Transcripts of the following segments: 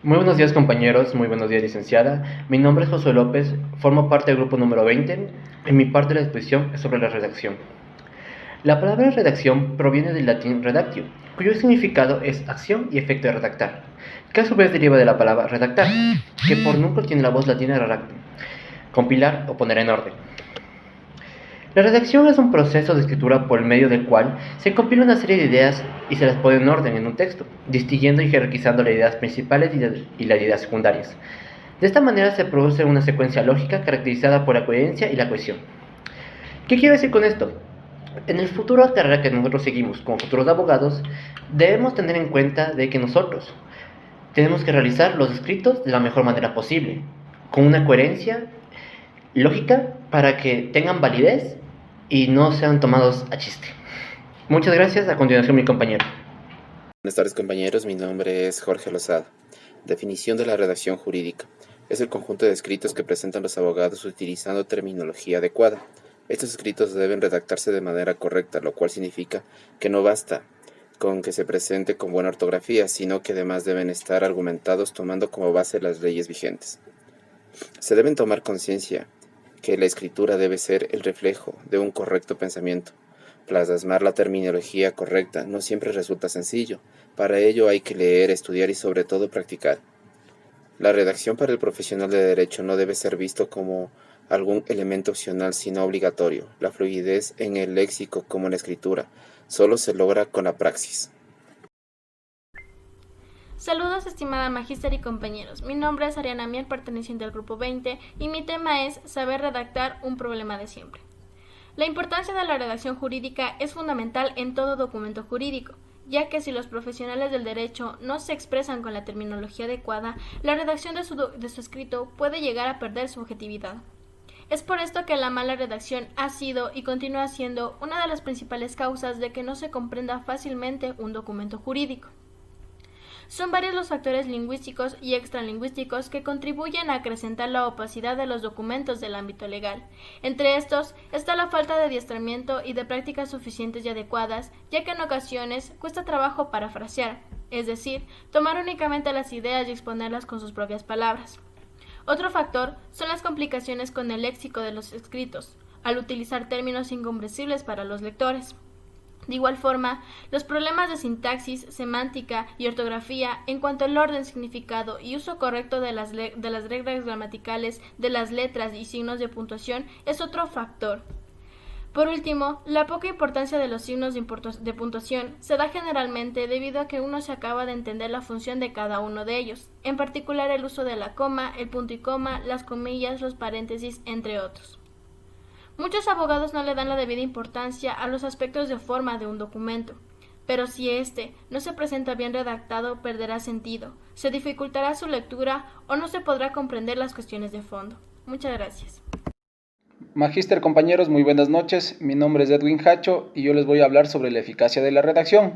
Muy buenos días compañeros, muy buenos días licenciada. Mi nombre es José López, formo parte del grupo número 20 y mi parte de la exposición es sobre la redacción. La palabra redacción proviene del latín redactio, cuyo significado es acción y efecto de redactar, que a su vez deriva de la palabra redactar, que por núcleo tiene la voz latina redactum, compilar o poner en orden. La redacción es un proceso de escritura por el medio del cual se compila una serie de ideas y se las pone en orden en un texto, distinguiendo y jerarquizando las ideas principales y las ideas secundarias. De esta manera se produce una secuencia lógica caracterizada por la coherencia y la cohesión. ¿Qué quiero decir con esto? En el futuro carrera que nosotros seguimos como futuros abogados, debemos tener en cuenta de que nosotros tenemos que realizar los escritos de la mejor manera posible, con una coherencia lógica para que tengan validez y no sean tomados a chiste. Muchas gracias. A continuación, mi compañero. Buenas tardes compañeros, mi nombre es Jorge Lozada. Definición de la redacción jurídica. Es el conjunto de escritos que presentan los abogados utilizando terminología adecuada. Estos escritos deben redactarse de manera correcta, lo cual significa que no basta con que se presente con buena ortografía, sino que además deben estar argumentados tomando como base las leyes vigentes. Se deben tomar conciencia que la escritura debe ser el reflejo de un correcto pensamiento. Plasmar la terminología correcta no siempre resulta sencillo. Para ello hay que leer, estudiar y sobre todo practicar. La redacción para el profesional de derecho no debe ser visto como algún elemento opcional, sino obligatorio. La fluidez en el léxico como en la escritura solo se logra con la praxis. Saludos, estimada magíster y compañeros. Mi nombre es Ariana Mier, perteneciente al grupo 20, y mi tema es saber redactar un problema de siempre. La importancia de la redacción jurídica es fundamental en todo documento jurídico, ya que si los profesionales del derecho no se expresan con la terminología adecuada, la redacción de su escrito puede llegar a perder su objetividad. Es por esto que la mala redacción ha sido y continúa siendo una de las principales causas de que no se comprenda fácilmente un documento jurídico. Son varios los factores lingüísticos y extralingüísticos que contribuyen a acrecentar la opacidad de los documentos del ámbito legal. Entre estos está la falta de adiestramiento y de prácticas suficientes y adecuadas, ya que en ocasiones cuesta trabajo parafrasear, es decir, tomar únicamente las ideas y exponerlas con sus propias palabras. Otro factor son las complicaciones con el léxico de los escritos, al utilizar términos incomprensibles para los lectores. De igual forma, los problemas de sintaxis, semántica y ortografía en cuanto al orden, significado y uso correcto de las reglas gramaticales de las letras y signos de puntuación es otro factor. Por último, la poca importancia de los signos de puntuación se da generalmente debido a que uno se acaba de entender la función de cada uno de ellos, en particular el uso de la coma, el punto y coma, las comillas, los paréntesis, entre otros. Muchos abogados no le dan la debida importancia a los aspectos de forma de un documento, pero si éste no se presenta bien redactado, perderá sentido, se dificultará su lectura o no se podrá comprender las cuestiones de fondo. Muchas gracias. Magíster compañeros, muy buenas noches. Mi nombre es Edwin Hacho y yo les voy a hablar sobre la eficacia de la redacción.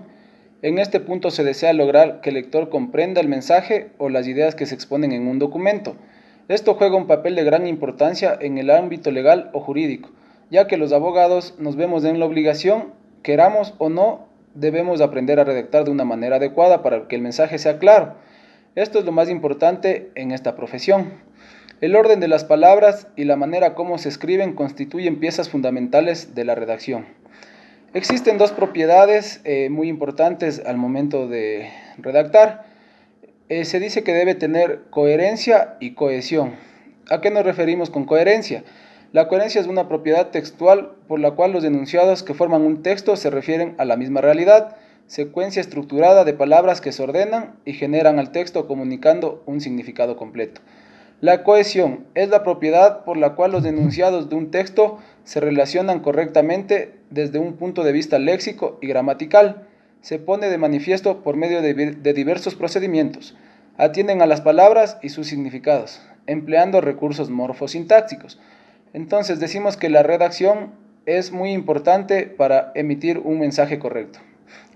En este punto se desea lograr que el lector comprenda el mensaje o las ideas que se exponen en un documento. Esto juega un papel de gran importancia en el ámbito legal o jurídico, ya que los abogados nos vemos en la obligación, queramos o no, debemos aprender a redactar de una manera adecuada para que el mensaje sea claro. Esto es lo más importante en esta profesión. El orden de las palabras y la manera como se escriben constituyen piezas fundamentales de la redacción. Existen dos propiedades muy importantes al momento de redactar. Se dice que debe tener coherencia y cohesión. ¿A qué nos referimos con coherencia? La coherencia es una propiedad textual por la cual los enunciados que forman un texto se refieren a la misma realidad, secuencia estructurada de palabras que se ordenan y generan al texto comunicando un significado completo. La cohesión es la propiedad por la cual los enunciados de un texto se relacionan correctamente desde un punto de vista léxico y gramatical. Se pone de manifiesto por medio de diversos procedimientos. Atienden a las palabras y sus significados, empleando recursos morfosintácticos. Entonces decimos que la redacción es muy importante para emitir un mensaje correcto.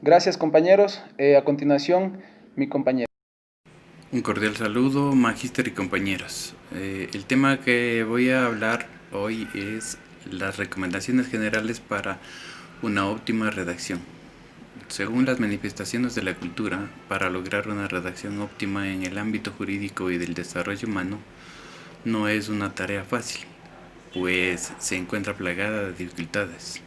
Gracias compañeros. A continuación, mi compañero. Un cordial saludo, magíster y compañeros. El tema que voy a hablar hoy es las recomendaciones generales para una óptima redacción. Según las manifestaciones de la cultura, para lograr una redacción óptima en el ámbito jurídico y del desarrollo humano, no es una tarea fácil, pues se encuentra plagada de dificultades.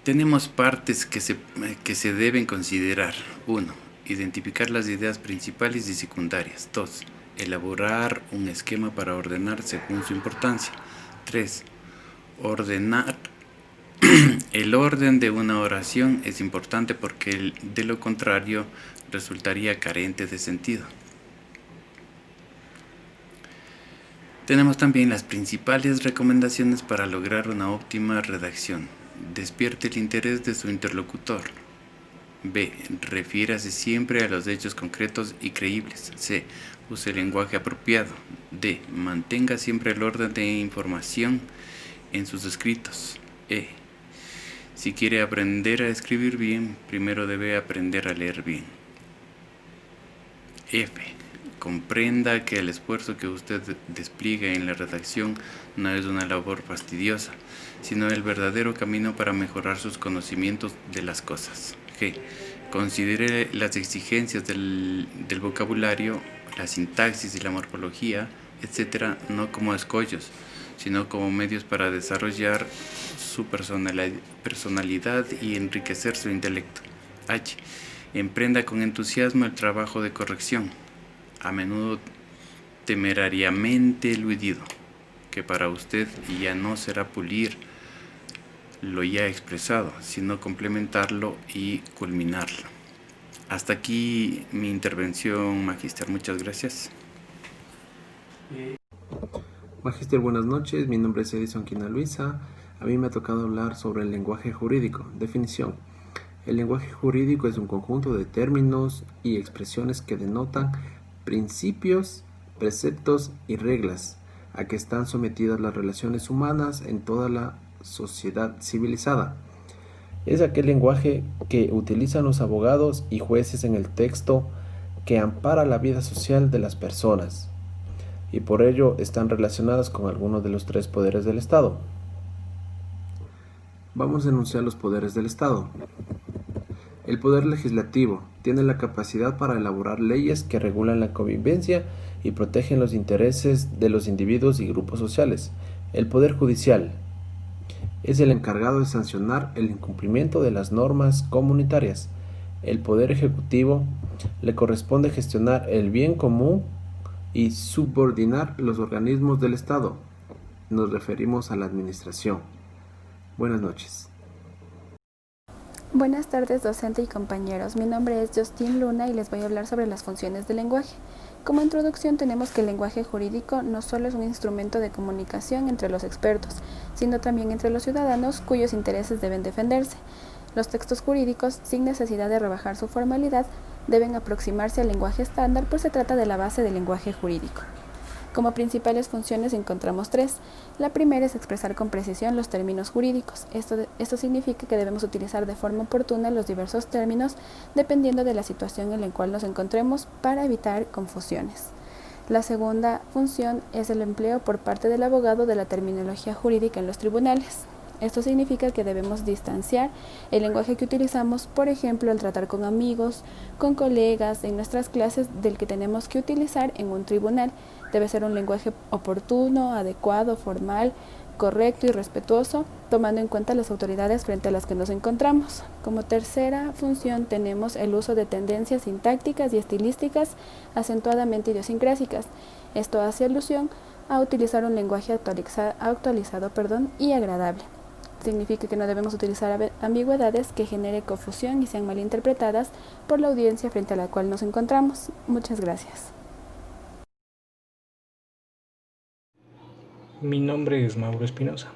Tenemos partes que se deben considerar. 1. Identificar las ideas principales y secundarias. 2. Elaborar un esquema para ordenar según su importancia. 3. Ordenar. El orden de una oración es importante porque de lo contrario resultaría carente de sentido. Tenemos también las principales recomendaciones para lograr una óptima redacción. Despierte el interés de su interlocutor. B. Refiérase siempre a los hechos concretos y creíbles. C. Use el lenguaje apropiado. D. Mantenga siempre el orden de información en sus escritos. E. Si quiere aprender a escribir bien, primero debe aprender a leer bien. F. Comprenda que el esfuerzo que usted despliega en la redacción no es una labor fastidiosa, sino el verdadero camino para mejorar sus conocimientos de las cosas. G. Considere las exigencias del vocabulario, la sintaxis y la morfología, etc., no como escollos, sino como medios para desarrollar su personalidad y enriquecer su intelecto. H. Emprenda con entusiasmo el trabajo de corrección, a menudo temerariamente eludido, que para usted ya no será pulir lo ya expresado, sino complementarlo y culminarlo. Hasta aquí mi intervención, Magíster. Muchas gracias. Magíster, buenas noches. Mi nombre es Edison Quina Luisa. A mí me ha tocado hablar sobre el lenguaje jurídico. Definición. El lenguaje jurídico es un conjunto de términos y expresiones que denotan principios, preceptos y reglas a que están sometidas las relaciones humanas en toda la sociedad civilizada. Es aquel lenguaje que utilizan los abogados y jueces en el texto que ampara la vida social de las personas y por ello están relacionadas con alguno de los 3 poderes del Estado. Vamos a enunciar los poderes del Estado. El poder legislativo tiene la capacidad para elaborar leyes que regulan la convivencia y protegen los intereses de los individuos y grupos sociales. El poder judicial es el encargado de sancionar el incumplimiento de las normas comunitarias. El poder ejecutivo le corresponde gestionar el bien común y subordinar los organismos del Estado. Nos referimos a la administración. Buenas noches. Buenas tardes, docente y compañeros. Mi nombre es Justin Luna y les voy a hablar sobre las funciones del lenguaje. Como introducción tenemos que el lenguaje jurídico no solo es un instrumento de comunicación entre los expertos, sino también entre los ciudadanos cuyos intereses deben defenderse. Los textos jurídicos, sin necesidad de rebajar su formalidad, deben aproximarse al lenguaje estándar, pues se trata de la base del lenguaje jurídico. Como principales funciones encontramos 3. La primera es expresar con precisión los términos jurídicos. Esto significa que debemos utilizar de forma oportuna los diversos términos dependiendo de la situación en la cual nos encontremos para evitar confusiones. La segunda función es el empleo por parte del abogado de la terminología jurídica en los tribunales. Esto significa que debemos distanciar el lenguaje que utilizamos, por ejemplo, al tratar con amigos, con colegas, en nuestras clases, del que tenemos que utilizar en un tribunal. Debe ser un lenguaje oportuno, adecuado, formal, correcto y respetuoso, tomando en cuenta las autoridades frente a las que nos encontramos. Como tercera función tenemos el uso de tendencias sintácticas y estilísticas acentuadamente idiosincrásicas. Esto hace alusión a utilizar un lenguaje actualizado y agradable. Significa que no debemos utilizar ambigüedades que genere confusión y sean malinterpretadas por la audiencia frente a la cual nos encontramos. Muchas gracias. Mi nombre es Mauro Espinosa.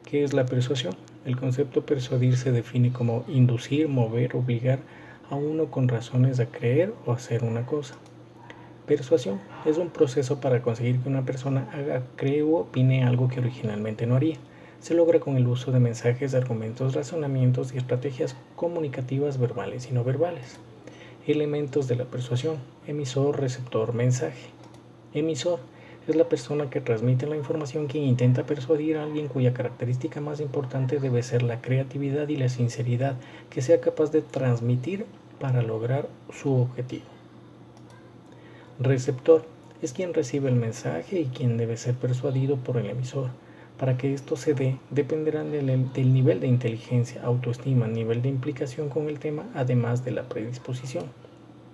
¿Qué es la persuasión? El concepto persuadir se define como inducir, mover, obligar a uno con razones a creer o hacer una cosa. Persuasión es un proceso para conseguir que una persona haga, cree u opine algo que originalmente no haría. Se logra con el uso de mensajes, argumentos, razonamientos y estrategias comunicativas verbales y no verbales. Elementos de la persuasión: emisor, receptor, mensaje. Emisor Es la persona que transmite la información quien intenta persuadir a alguien cuya característica más importante debe ser la creatividad y la sinceridad que sea capaz de transmitir para lograr su objetivo. Receptor es quien recibe el mensaje y quien debe ser persuadido por el emisor. Para que esto se dé, dependerá del nivel de inteligencia, autoestima, nivel de implicación con el tema, además de la predisposición.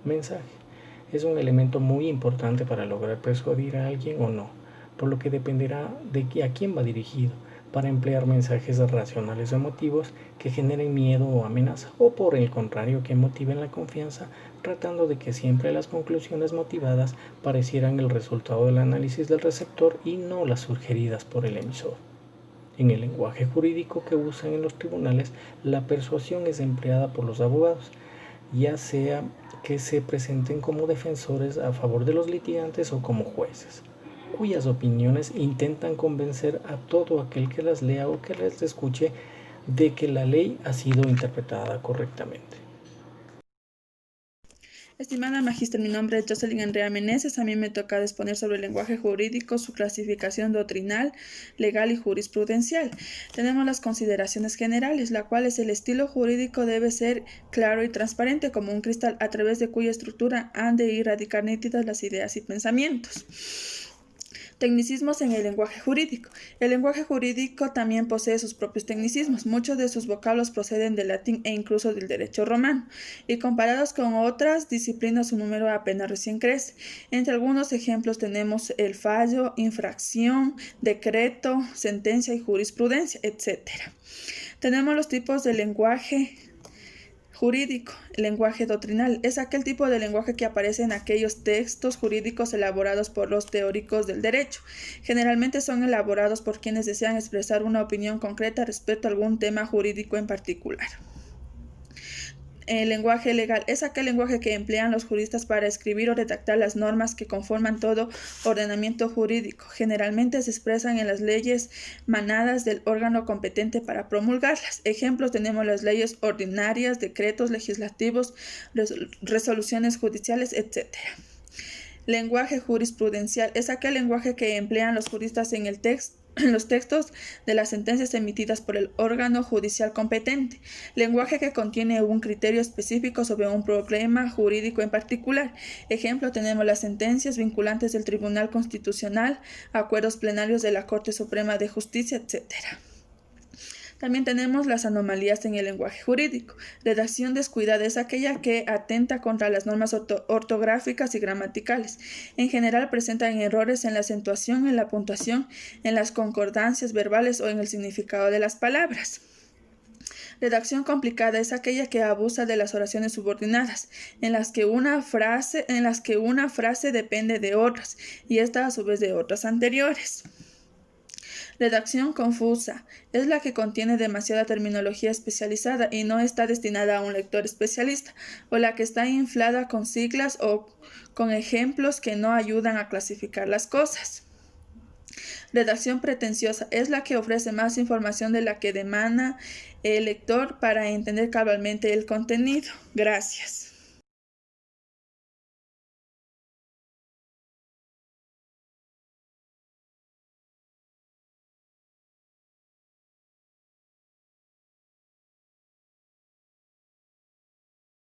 Mensaje es un elemento muy importante para lograr persuadir a alguien o no, por lo que dependerá de a quién va dirigido, para emplear mensajes racionales o emotivos que generen miedo o amenaza, o por el contrario que motiven la confianza, tratando de que siempre las conclusiones motivadas parecieran el resultado del análisis del receptor y no las sugeridas por el emisor. En el lenguaje jurídico que usan en los tribunales, la persuasión es empleada por los abogados, ya sea que se presenten como defensores a favor de los litigantes o como jueces, cuyas opiniones intentan convencer a todo aquel que las lea o que las escuche de que la ley ha sido interpretada correctamente. Estimada magíster, mi nombre es Jocelyn Andrea Meneses. A mí me toca exponer sobre el lenguaje jurídico, su clasificación doctrinal, legal y jurisprudencial. Tenemos las consideraciones generales, la cual es el estilo jurídico debe ser claro y transparente como un cristal a través de cuya estructura han de irradiar nítidas las ideas y pensamientos. Tecnicismos en el lenguaje jurídico. El lenguaje jurídico también posee sus propios tecnicismos. Muchos de sus vocablos proceden del latín e incluso del derecho romano, y comparados con otras disciplinas su número apenas recién crece. Entre algunos ejemplos tenemos el fallo, infracción, decreto, sentencia y jurisprudencia, etc. Tenemos los tipos de lenguaje jurídico. El lenguaje doctrinal es aquel tipo de lenguaje que aparece en aquellos textos jurídicos elaborados por los teóricos del derecho. Generalmente son elaborados por quienes desean expresar una opinión concreta respecto a algún tema jurídico en particular. El lenguaje legal es aquel lenguaje que emplean los juristas para escribir o redactar las normas que conforman todo ordenamiento jurídico. Generalmente se expresan en las leyes manadas del órgano competente para promulgarlas. Ejemplos tenemos las leyes ordinarias, decretos legislativos, resoluciones judiciales, etc. Lenguaje jurisprudencial es aquel lenguaje que emplean los juristas en los textos de las sentencias emitidas por el órgano judicial competente. Lenguaje que contiene un criterio específico sobre un problema jurídico en particular. Ejemplo, tenemos las sentencias vinculantes del Tribunal Constitucional, acuerdos plenarios de la Corte Suprema de Justicia, etc. También tenemos las anomalías en el lenguaje jurídico. Redacción descuidada es aquella que atenta contra las normas ortográficas y gramaticales. En general presentan errores en la acentuación, en la puntuación, en las concordancias verbales o en el significado de las palabras. Redacción complicada es aquella que abusa de las oraciones subordinadas, en las que una frase depende de otras y esta a su vez de otras anteriores. Redacción confusa es la que contiene demasiada terminología especializada y no está destinada a un lector especialista, o la que está inflada con siglas o con ejemplos que no ayudan a clasificar las cosas. Redacción pretenciosa es la que ofrece más información de la que demanda el lector para entender cabalmente el contenido. Gracias.